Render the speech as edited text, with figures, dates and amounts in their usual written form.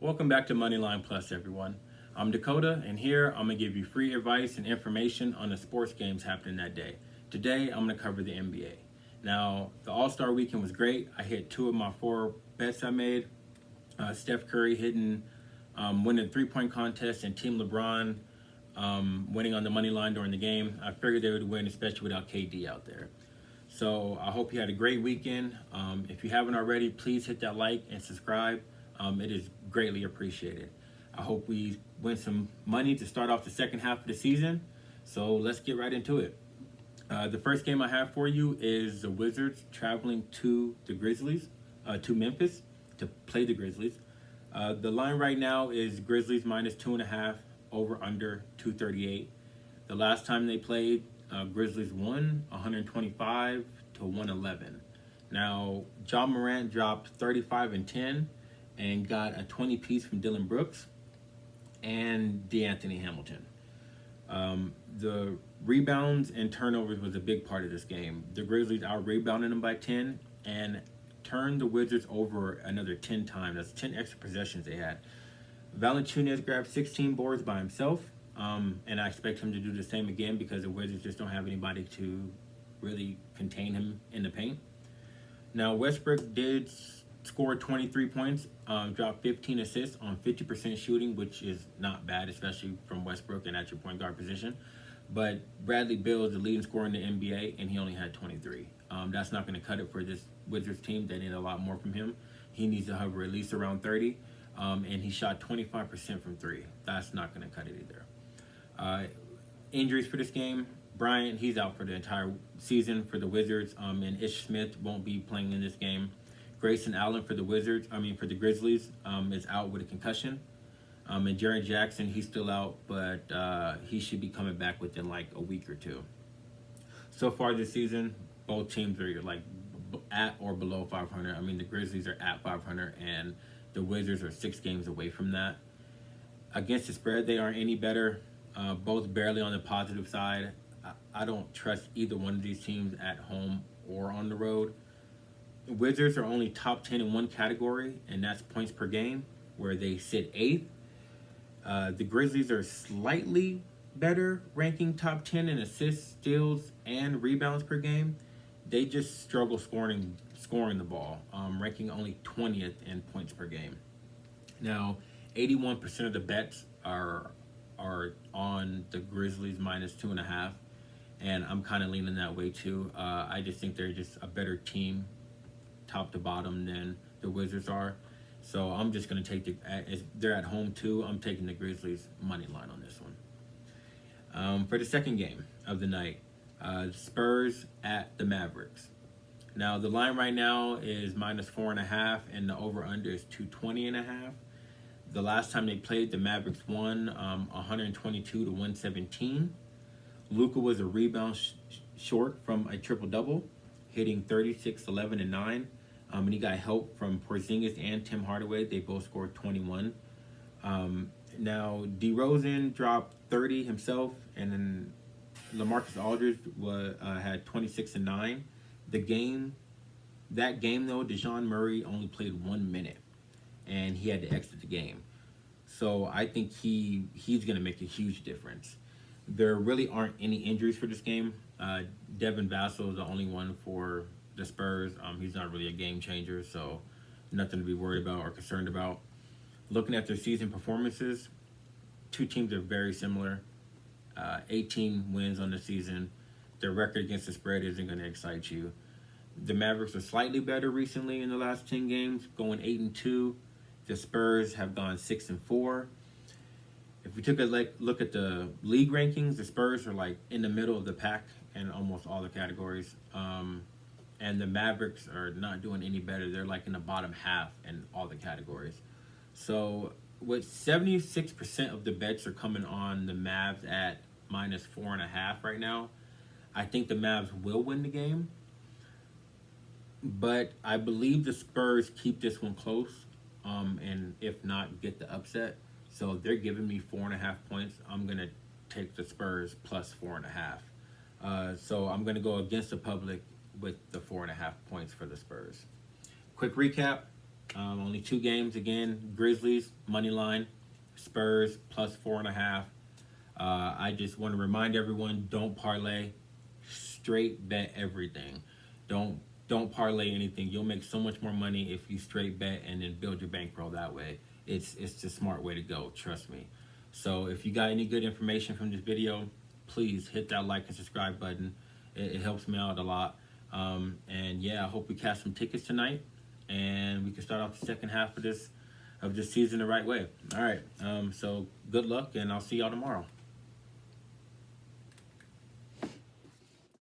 Welcome back to Moneyline Plus, everyone. I'm Dakota, and here I'm going to give you free advice and information on the sports games happening that day. Today, I'm going to cover the NBA. Now, the All-Star weekend was great. I hit 2 of my 4 bets I made. Steph Curry winning the three-point contest, and Team LeBron winning on the money line during the game. I figured they would win, especially without KD out there. So I hope you had a great weekend. If you haven't already, please hit that like and subscribe. It is greatly appreciated. I hope we win some money to start off the second half of the season. So let's get right into it. The first game I have for you is the Wizards traveling to the Grizzlies, to Memphis, to play the Grizzlies. The line right now is Grizzlies minus 2.5, over under 238. The last time they played, Grizzlies won 125 to 111. Now, Ja Morant dropped 35 and 10 and got a 20 piece from Dylan Brooks and DeAnthony Hamilton. The rebounds and turnovers was a big part of this game. The Grizzlies out-rebounded them by 10 and turned the Wizards over another 10 times. That's 10 extra possessions they had. Valanciunas grabbed 16 boards by himself, and I expect him to do the same again because the Wizards just don't have anybody to really contain him in the paint. Now, Westbrook did score 23 points, dropped 15 assists on 50% shooting, which is not bad, especially from Westbrook and at your point guard position. But Bradley Beal is the leading scorer in the NBA, and he only had 23. That's not going to cut it for this Wizards team. They need a lot more from him. He needs to hover at least around 30, and he shot 25% from 3. That's not going to cut it either. Injuries for this game. Bryant, he's out for the entire season for the Wizards, and Ish Smith won't be playing in this game. Grayson Allen for the Grizzlies, is out with a concussion. And Jaren Jackson, he's still out, but he should be coming back within like a week or two. So far this season, both teams are like at or below 500. I mean, the Grizzlies are at 500, and the Wizards are 6 games away from that. Against the spread, they aren't any better. Both barely on the positive side. I don't trust either one of these teams at home or on the road. The Wizards are only top 10 in one category, and that's points per game, where they sit 8th. The Grizzlies are slightly better, ranking top 10 in assists, steals, and rebounds per game. They just struggle scoring the ball, ranking only 20th in points per game. Now, 81% of the bets are on the Grizzlies minus 2.5, and I'm kind of leaning that way too. I just think they're just a better team, top to bottom, than the Wizards are. So I'm just going to take they're at home too, I'm taking the Grizzlies money line on this one. For the second game of the night, Spurs at the Mavericks. Now, the line right now is minus 4.5, and the over-under is 220.5. The last time they played, the Mavericks won 122 to 117. Luka was a rebound short from a triple-double, hitting 36, 11, and 9. And he got help from Porzingis and Tim Hardaway. They both scored 21. Now, DeRozan dropped 30 himself, and then LaMarcus Aldridge had 26 and 9. That game though, DeJounte Murray only played 1 minute, and he had to exit the game. So I think he's going to make a huge difference. There really aren't any injuries for this game. Devin Vassell is the only one for the Spurs. He's not really a game changer, so nothing to be worried about or concerned about. Looking at their season performances, 2 teams are very similar. 18 wins on the season. Their record against the spread isn't going to excite you. The Mavericks are slightly better recently in the last 10 games, going 8-2. The Spurs have gone 6-4. If we took a look at the league rankings, the Spurs are like in the middle of the pack in almost all the categories. And the Mavericks are not doing any better. They're like in the bottom half in all the categories. So with 76% of the bets are coming on the Mavs at minus 4.5 right now, I think the Mavs will win the game. But I believe the Spurs keep this one close, and if not, get the upset. So they're giving me 4.5 points. I'm going to take the Spurs plus 4.5. So I'm going to go against the public with the 4.5 points for the Spurs. Quick recap. Only 2 games again. Grizzlies, Moneyline. Spurs, plus 4.5. I just want to remind everyone, don't parlay. Straight bet everything. Don't parlay anything. You'll make so much more money if you straight bet and then build your bankroll that way. It's the smart way to go, trust me. So if you got any good information from this video, please hit that like and subscribe button. It helps me out a lot. And yeah, I hope we cash some tickets tonight and we can start off the second half of this season the right way. All right. So good luck, and I'll see y'all tomorrow.